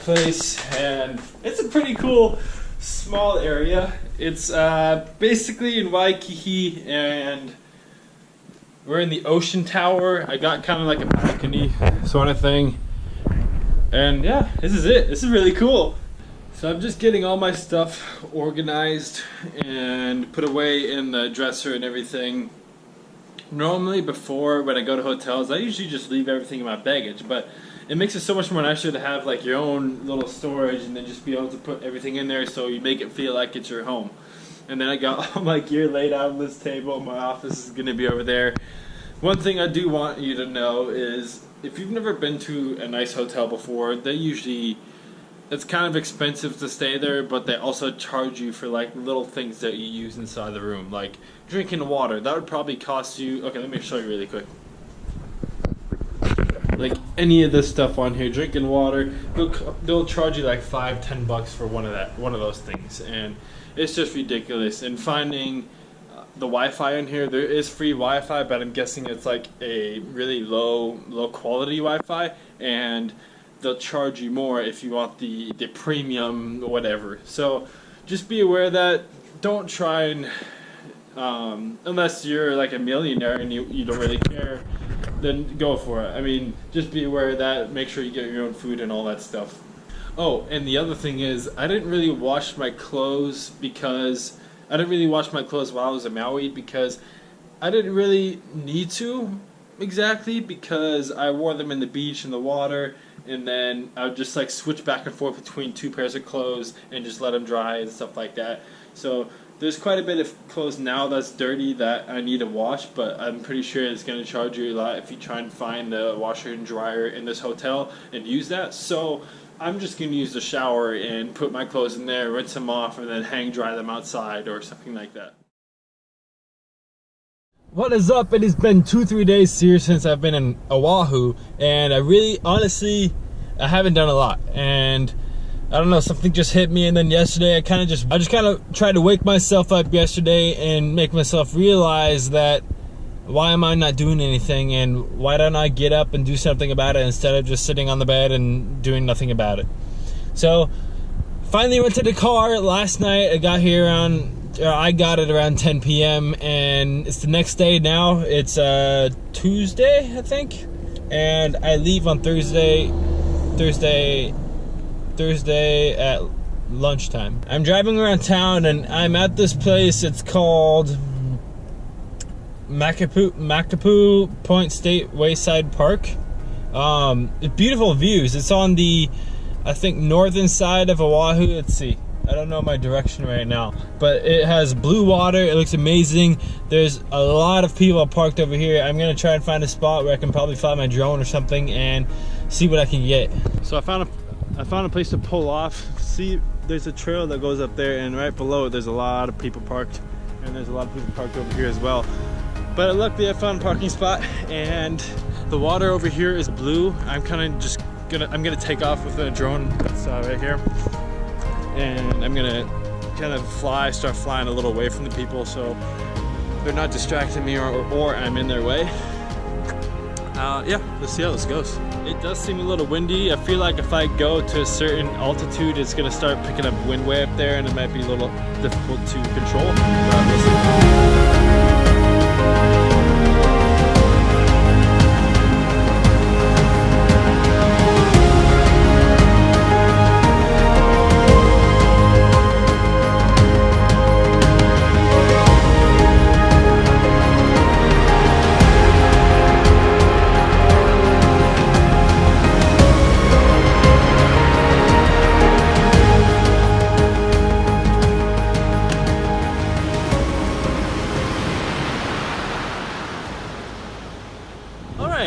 place, and it's a pretty cool small area. It's basically in Waikiki, and we're in the ocean tower. I got kind of like a balcony sort of thing, and yeah, this is it. This is really cool. So I'm just getting all my stuff organized and put away in the dresser and everything. Normally before, when I go to hotels, I usually just leave everything in my baggage, but it makes it so much more nicer to have like your own little storage and then just be able to put everything in there so you make it feel like it's your home. And then I got all my gear laid out on this table. My office is going to be over there. One thing I do want you to know is if you've never been to a nice hotel before, it's kind of expensive to stay there, but they also charge you for like little things that you use inside the room, like drinking water. That would probably cost you, okay, let me show you really quick. Like any of this stuff on here, drinking water, they'll charge you like $5-10 for one of those things, and it's just ridiculous. And finding the Wi-Fi in here, there is free Wi-Fi, but I'm guessing it's like a really low quality Wi-Fi, and they'll charge you more if you want the premium whatever. So just be aware of that. Don't try and unless you're like a millionaire and you don't really care, then go for it. I mean, just be aware of that. Make sure you get your own food and all that stuff. Oh, and the other thing is, I didn't really wash my clothes while I was in Maui, because I didn't really need to exactly, because I wore them in the beach in the water, and then I would just like switch back and forth between two pairs of clothes and just let them dry and stuff like that. So there's quite a bit of clothes now that's dirty that I need to wash, but I'm pretty sure it's going to charge you a lot if you try and find the washer and dryer in this hotel and use that. So I'm just going to use the shower and put my clothes in there, rinse them off, and then hang dry them outside or something like that. What is up? It has been 2-3 days here since I've been in Oahu, and I haven't done a lot, and I don't know, something just hit me, and then yesterday I just kind of tried to wake myself up yesterday and make myself realize that why am I not doing anything, and why don't I get up and do something about it instead of just sitting on the bed and doing nothing about it. So finally went to the car last night. I got it around 10 p.m. and it's the next day now. It's Tuesday, I think, and I leave on Thursday at lunchtime. I'm driving around town and I'm at this place. It's called Makapu Point State Wayside Park. Beautiful views. It's on the, I think, northern side of Oahu. Let's see. I don't know my direction right now, but it has blue water. It looks amazing. There's a lot of people parked over here. I'm gonna try and find a spot where I can probably fly my drone or something and see what I can get. So I found a place to pull off. See, there's a trail that goes up there, and right below it there's a lot of people parked, and there's a lot of people parked over here as well. But luckily I found a parking spot, and the water over here is blue. I'm gonna take off with a drone that's right here, and I'm gonna kind of start flying a little away from the people so they're not distracting me or I'm in their way. Yeah, let's see how this goes. It does seem a little windy. I feel like if I go to a certain altitude, it's gonna start picking up wind way up there, and it might be a little difficult to control. But we'll see.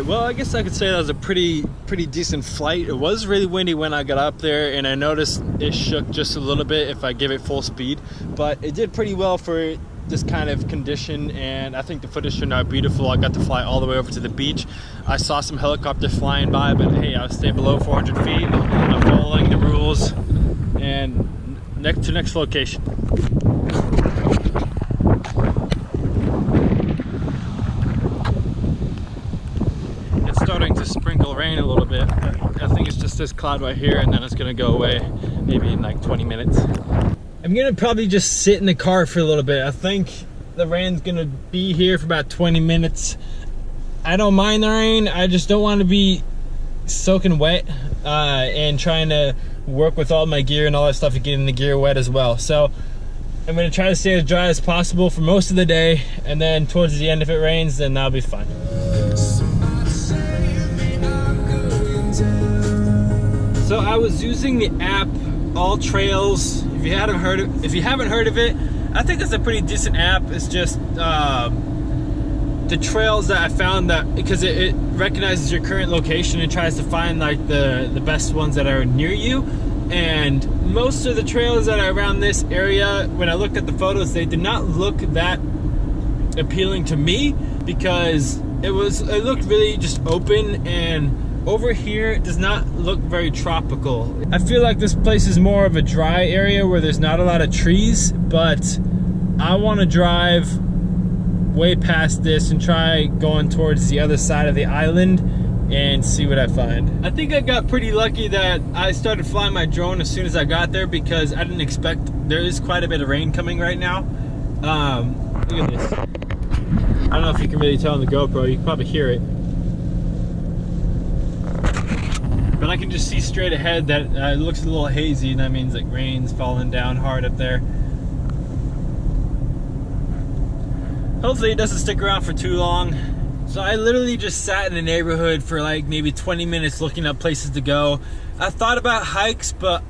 Well, I guess I could say that was a pretty decent flight. It was really windy when I got up there, and I noticed it shook just a little bit if I give it full speed, but it did pretty well for this kind of condition, and I think the footage turned out beautiful. I got to fly all the way over to the beach. I saw some helicopters flying by, but hey, I'll stay below 400 feet. I'm following the rules, and next location. Starting to sprinkle rain a little bit. I think think it's just this cloud right here, and then it's gonna go away maybe in like 20 minutes. I'm gonna probably just sit in the car for a little bit. I think the rain's gonna be here for about 20 minutes. I don't mind the rain, I just don't want to be soaking wet and trying to work with all my gear and all that stuff and getting the gear wet as well. So I'm gonna try to stay as dry as possible for most of the day, and then towards the end, if it rains, then that'll be fine. So I was using the app All Trails. If you haven't heard of it, I think it's a pretty decent app. It's just the trails that I found, that because it recognizes your current location and tries to find like the best ones that are near you. And most of the trails that are around this area, when I looked at the photos, they did not look that appealing to me, because it looked really just open, and over here it does not look very tropical. I feel like this place is more of a dry area where there's not a lot of trees, but I want to drive way past this and try going towards the other side of the island and see what I find. I think I got pretty lucky that I started flying my drone as soon as I got there, because I didn't expect, there is quite a bit of rain coming right now. Look at this. I don't know if you can really tell on the GoPro, you can probably hear it. But I can just see straight ahead that it looks a little hazy, and that means like rain's falling down hard up there. Hopefully it doesn't stick around for too long. So I literally just sat in the neighborhood for like maybe 20 minutes looking up places to go. I thought about hikes, but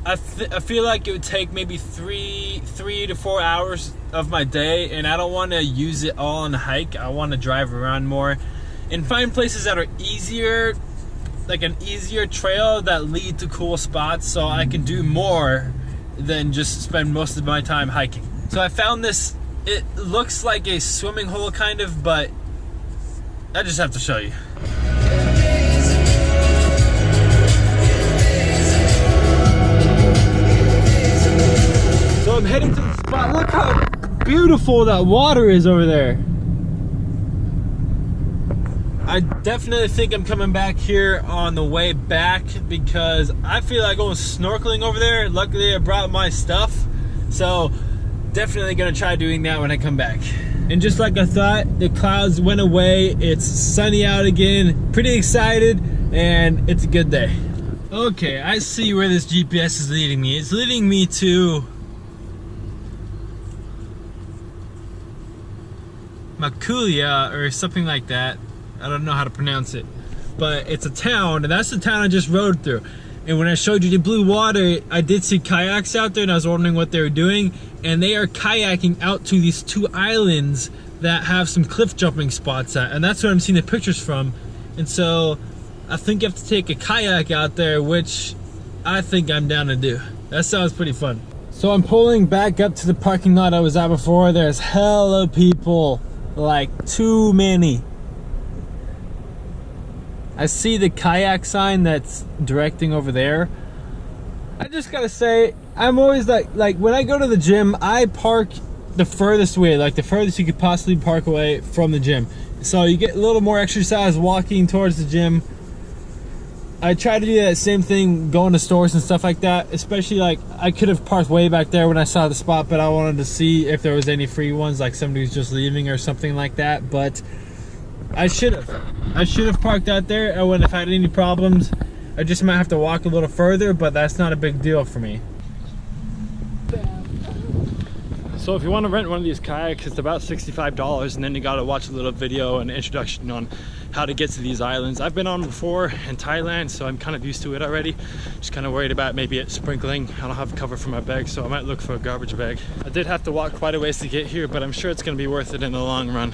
I feel like it would take maybe three to 4 hours of my day, and I don't want to use it all on a hike. I want to drive around more and find places that are easier, like an easier trail that lead to cool spots, so I can do more than just spend most of my time hiking. So I found this. It looks like a swimming hole kind of, but I just have to show you. So I'm heading to the spot. Look how beautiful that water is over there. I definitely think I'm coming back here on the way back, because I feel like going snorkeling over there. Luckily I brought my stuff, so definitely gonna try doing that when I come back. And just like I thought, the clouds went away. It's sunny out again. Pretty excited, and it's a good day. Okay, I see where this GPS is leading me. It's leading me to Mokulua or something like that. I don't know how to pronounce it, but it's a town, and that's the town I just rode through. And when I showed you the blue water, I did see kayaks out there, and I was wondering what they were doing. And they are kayaking out to these two islands that have some cliff jumping spots at, and that's what I'm seeing the pictures from. And so I think you have to take a kayak out there, which I think I'm down to do. That sounds pretty fun. So I'm pulling back up to the parking lot I was at before. There's hella people, like too many. I see the kayak sign that's directing over there. I just gotta say, I'm always like when I go to the gym, I park the furthest way, like the furthest you could possibly park away from the gym. So you get a little more exercise walking towards the gym. I try to do that same thing going to stores and stuff like that, especially like I could have parked way back there when I saw the spot, but I wanted to see if there was any free ones, like somebody who's just leaving or something like that. But I should have parked out there. I wouldn't have had any problems. I just might have to walk a little further, but that's not a big deal for me. So if you want to rent one of these kayaks, it's about $65, and then you gotta watch a little video and introduction on how to get to these islands. I've been on before in Thailand, so I'm kind of used to it already. Just kind of worried about maybe it sprinkling. I don't have cover for my bag, so I might look for a garbage bag. I did have to walk quite a ways to get here, but I'm sure it's gonna be worth it in the long run.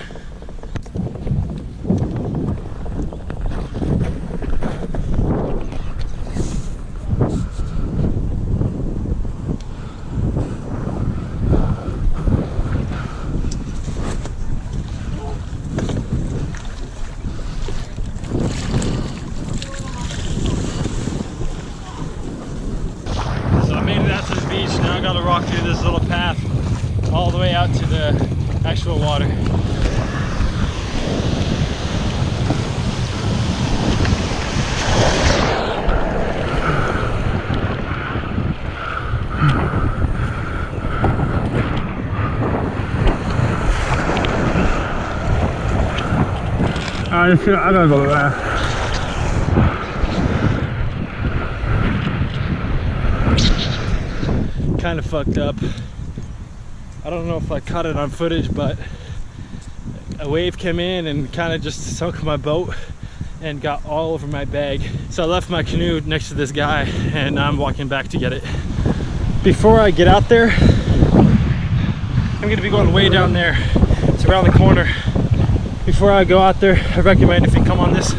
Now I gotta walk through this little path all the way out to the actual water. I gotta go there. Kind of fucked up. I don't know if I caught it on footage, but a wave came in and kind of just sunk my boat and got all over my bag. So I left my canoe next to this guy and I'm walking back to get it. Before I get out there, I'm gonna be going way down there. It's around the corner. Before I go out there, I recommend if you come on this,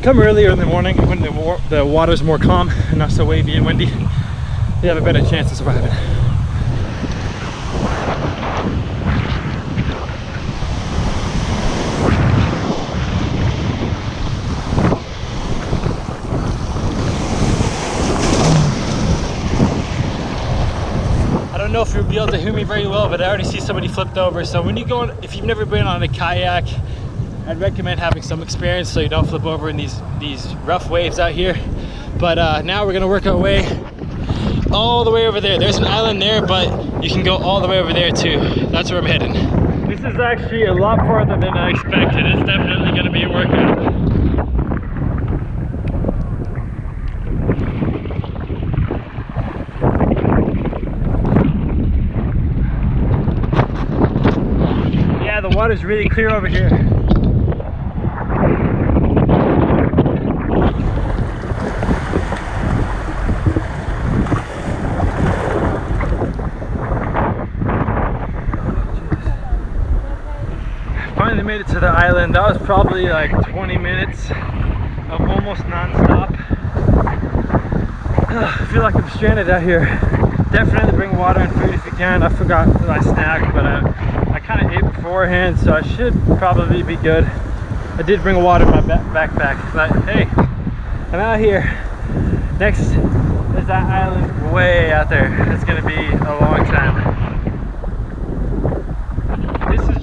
come earlier in the morning when the water's more calm and not so wavy and windy. You have a better chance of surviving. I don't know if you'll be able to hear me very well, but I already see somebody flipped over. So when you go, if you've never been on a kayak, I'd recommend having some experience so you don't flip over in these rough waves out here. But now we're gonna work our way all the way over there. There's an island there, but you can go all the way over there too. That's where I'm heading. This is actually a lot farther than I expected. It's definitely gonna be a workout. Yeah, the water's really clear over here. Made it to the island. That was probably like 20 minutes of almost non-stop. I feel like I'm stranded out here. Definitely bring water and food if you can. I forgot my snack, but I kind of ate beforehand, so I should probably be good. I did bring water in my backpack, but hey, I'm out here. Next is that island way out there. It's gonna be a long time.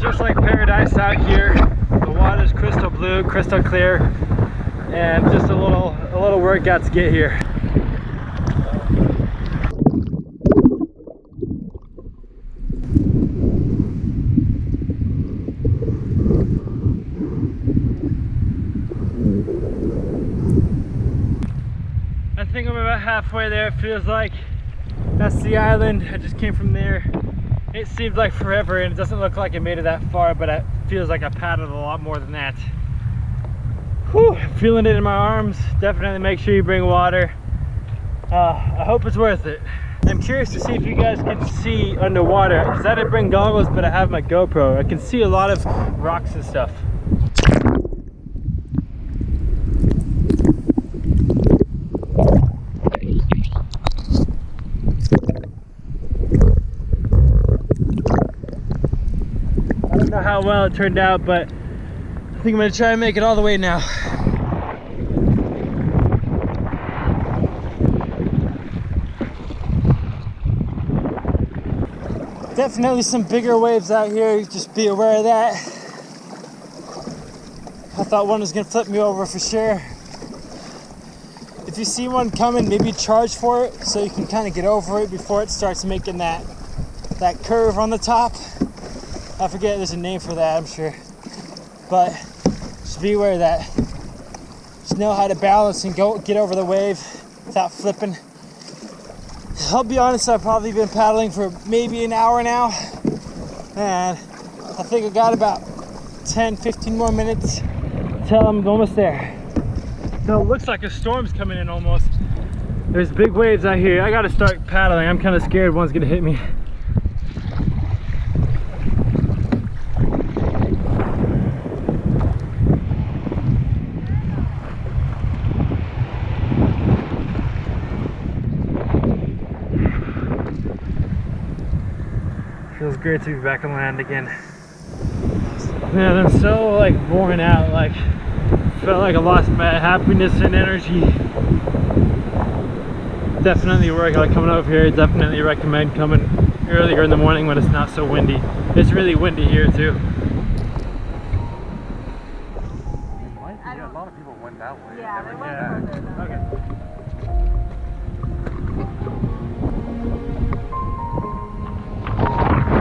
Just like paradise out here. The water's crystal blue, crystal clear, and just a little workout to get here. I think I'm about halfway there. It feels like that's the island. I just came from there. It seemed like forever, and it doesn't look like it made it that far, but it feels like I paddled a lot more than that. Whew, feeling it in my arms. Definitely make sure you bring water. I hope it's worth it. I'm curious to see if you guys can see underwater, because I didn't bring goggles, but I have my GoPro. I can see a lot of rocks and stuff. How well it turned out, but I think I'm gonna try and make it all the way now. Definitely some bigger waves out here, just be aware of that. I thought one was gonna flip me over for sure. If you see one coming, maybe charge for it so you can kind of get over it before it starts making that curve on the top. I forget, there's a name for that, I'm sure. But just be aware of that. Just know how to balance and get over the wave without flipping. I'll be honest, I've probably been paddling for maybe an hour now. And I think I got about 10-15 more minutes till I'm almost there. So it looks like a storm's coming in almost. There's big waves out here. I gotta start paddling. I'm kind of scared one's gonna hit me. Feels great to be back on land again. Man, I'm so like worn out, like felt like I lost my happiness and energy. Definitely work out coming over here. Definitely recommend coming earlier in the morning when it's not so windy. It's really windy here too. Yeah, a lot of people went that way. Yeah, they went further. Okay.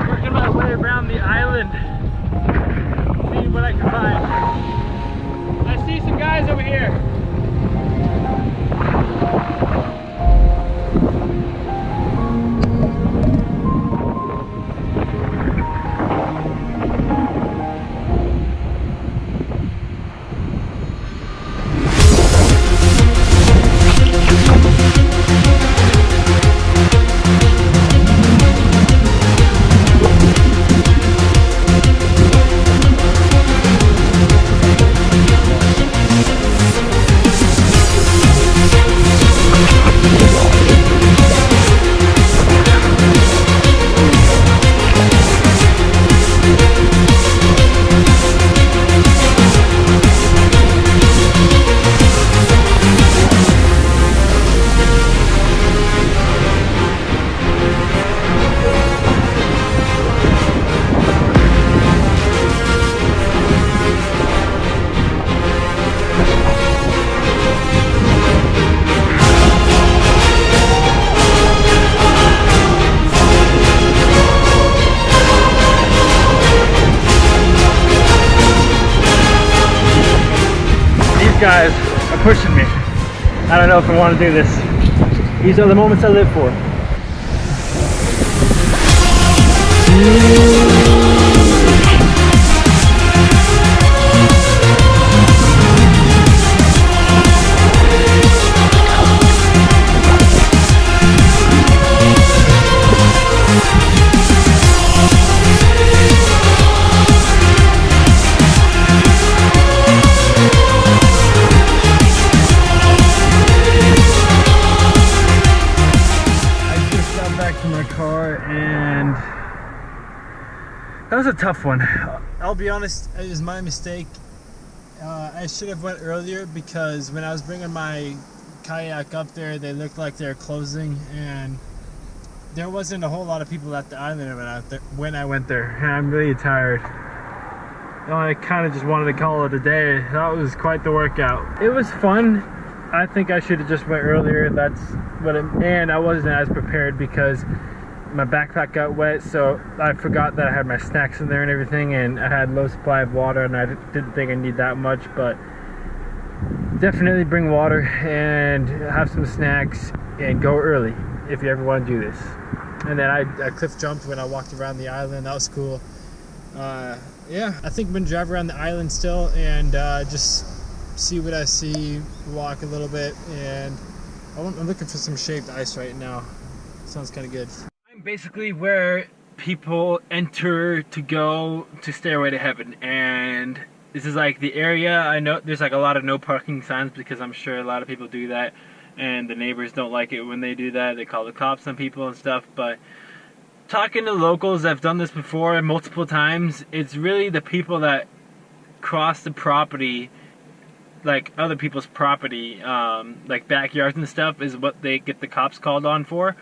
Working my way around the island, seeing what I can find. over here. Guys are pushing me. I don't know if I want to do this. These are the moments I live for. And that was a tough one. I'll be honest, it was my mistake. I should have went earlier because when I was bringing my kayak up there, they looked like they were closing, and there wasn't a whole lot of people at the island when I went there. And I'm really tired. I kind of just wanted to call it a day. That was quite the workout. It was fun. I think I should have just went earlier. That's what and I wasn't as prepared because my backpack got wet, so I forgot that I had my snacks in there and everything, and I had low supply of water, and I didn't think I need that much. But definitely bring water and have some snacks and go early if you ever want to do this. And then I cliff jumped when I walked around the island. That was cool. Yeah, I think I'm gonna drive around the island still and just see what I see, walk a little bit, and I'm looking for some shaved ice right now. Sounds kind of good. I'm basically where people enter to go to Stairway to Heaven, and this is like the area. I know there's like a lot of no parking signs because I'm sure a lot of people do that, and the neighbors don't like it when they do that. They call the cops on people and stuff. But talking to locals, I've done this before multiple times. It's really the people that cross the property, like other people's property, like backyards and stuff, is what they get the cops called on for.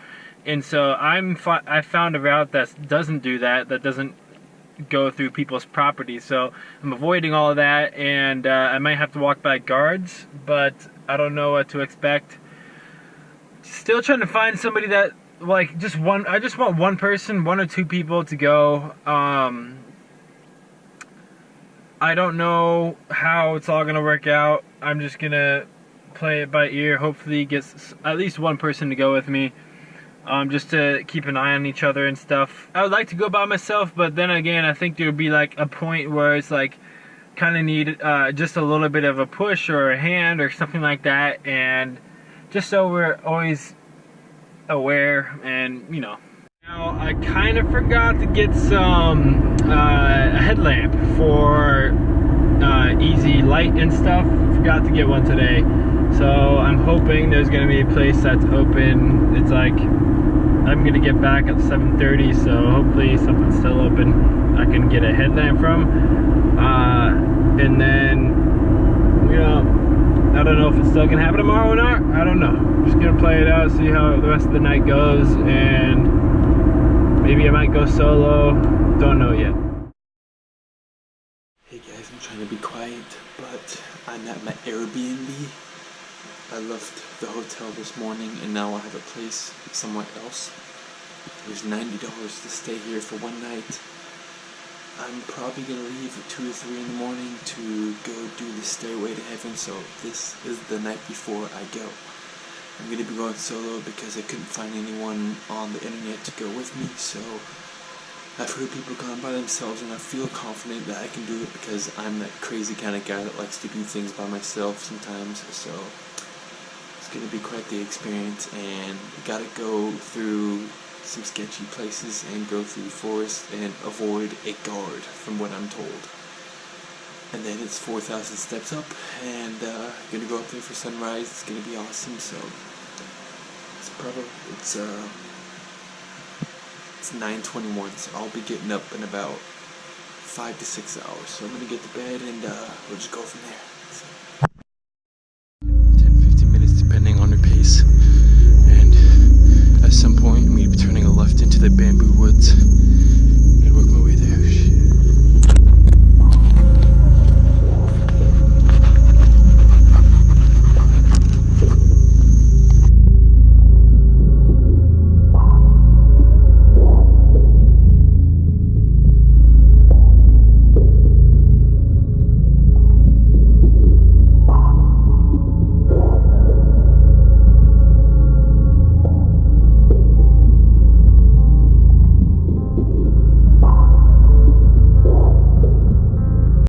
And so I found a route that doesn't do that, that doesn't go through people's property. So I'm avoiding all of that, and I might have to walk by guards, but I don't know what to expect. Still trying to find somebody that, like, I just want one person, one or two people to go. I don't know how it's all gonna work out. I'm just gonna play it by ear. Hopefully get at least one person to go with me, just to keep an eye on each other and stuff. I would like to go by myself, but then again, I think there'll be like a point where it's like kind of need just a little bit of a push or a hand or something like that, and just so we're always aware, and you know. Now, I kind of forgot to get some a headlamp for easy light and stuff. Forgot to get one today, so I'm hoping there's gonna be a place that's open. It's like I'm gonna get back at 7:30, so hopefully something's still open I can get a headlamp from. And then, you know, I don't know if it's still gonna happen tomorrow or not. I don't know. I'm just gonna play it out, see how the rest of the night goes, and maybe I might go solo. Don't know yet. Hey guys, I'm trying to be quiet, but I'm at my Airbnb. I left the hotel this morning, and now I have a place somewhere else. It was $90 to stay here for one night. I'm probably gonna leave at 2 or 3 in the morning to go do the Stairway to Heaven, so this is the night before I go. I'm gonna be going solo because I couldn't find anyone on the internet to go with me, so I've heard people going by themselves and I feel confident that I can do it because I'm that crazy kind of guy that likes to do things by myself sometimes, so it's gonna be quite the experience, and we gotta go through some sketchy places and go through the forest and avoid a guard from what I'm told. And then it's 4,000 steps up, and gonna go up there for sunrise. It's gonna be awesome. So it's 9:21, so I'll be getting up in about 5 to 6 hours. So I'm gonna get to bed and we'll just go from there.